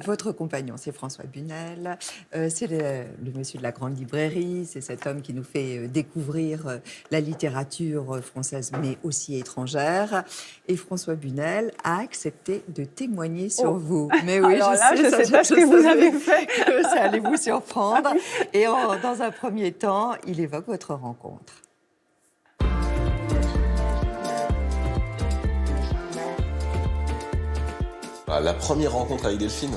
Votre compagnon, c'est François Bunel. C'est le monsieur de la grande librairie. C'est cet homme qui nous fait découvrir la littérature française, mais aussi étrangère. Et François Bunel a accepté de témoigner sur vous. Mais oui, alors là, je ne sais pas ce que vous avez fait. Que ça allait vous surprendre. Et dans un premier temps, il évoque votre rencontre. La première rencontre avec Delphine,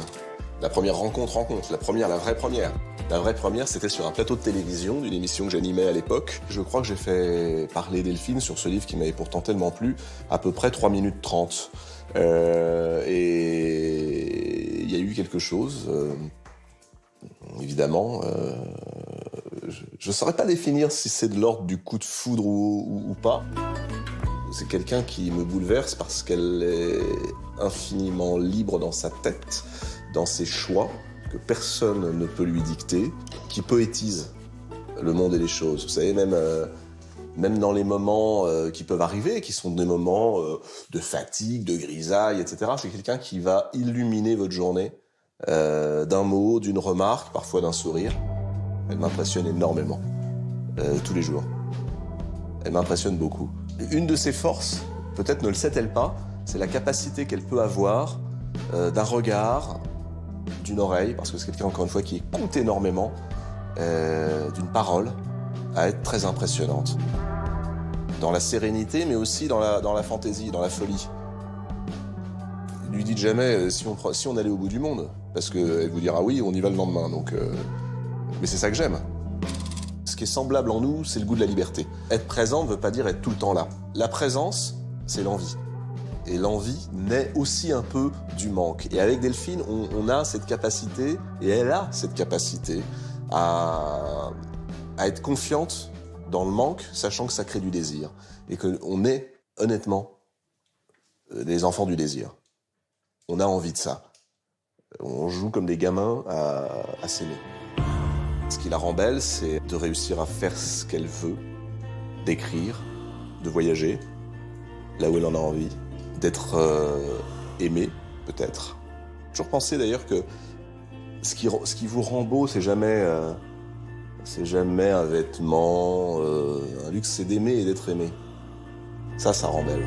la première rencontre, la vraie première. La vraie première, c'était sur un plateau de télévision d'une émission que j'animais à l'époque. Je crois que j'ai fait parler Delphine sur ce livre qui m'avait pourtant tellement plu, à peu près 3 minutes 30. Et il y a eu quelque chose, évidemment. Je ne saurais pas définir si c'est de l'ordre du coup de foudre ou pas. C'est quelqu'un qui me bouleverse parce qu'elle est infiniment libre dans sa tête, dans ses choix, que personne ne peut lui dicter, qui poétise le monde et les choses. Vous savez, même dans les moments qui peuvent arriver, qui sont des moments de fatigue, de grisaille, etc., c'est quelqu'un qui va illuminer votre journée d'un mot, d'une remarque, parfois d'un sourire. Elle m'impressionne énormément, tous les jours. Elle m'impressionne beaucoup. Une de ses forces, peut-être ne le sait-elle pas, c'est la capacité qu'elle peut avoir d'un regard, d'une oreille, parce que c'est quelqu'un, encore une fois, qui écoute énormément, d'une parole, à être très impressionnante. Dans la sérénité, mais aussi dans la fantaisie, dans la folie. Ne lui dites jamais si on allait au bout du monde, parce qu'elle vous dira oui, on y va le lendemain. Donc, mais c'est ça que j'aime. Ce qui est semblable en nous, c'est le goût de la liberté. Être présent ne veut pas dire être tout le temps là. La présence, c'est l'envie. Et l'envie naît aussi un peu du manque. Et avec Delphine, on a cette capacité, et elle a cette capacité, à être confiante dans le manque, sachant que ça crée du désir. Et qu'on est, honnêtement, des enfants du désir. On a envie de ça. On joue comme des gamins à s'aimer. Ce qui la rend belle, c'est de réussir à faire ce qu'elle veut, d'écrire, de voyager, là où elle en a envie, d'être aimée, peut-être. J'ai toujours pensé d'ailleurs que ce qui vous rend beau, c'est jamais un vêtement, un luxe, c'est d'aimer et d'être aimé. Ça rend belle.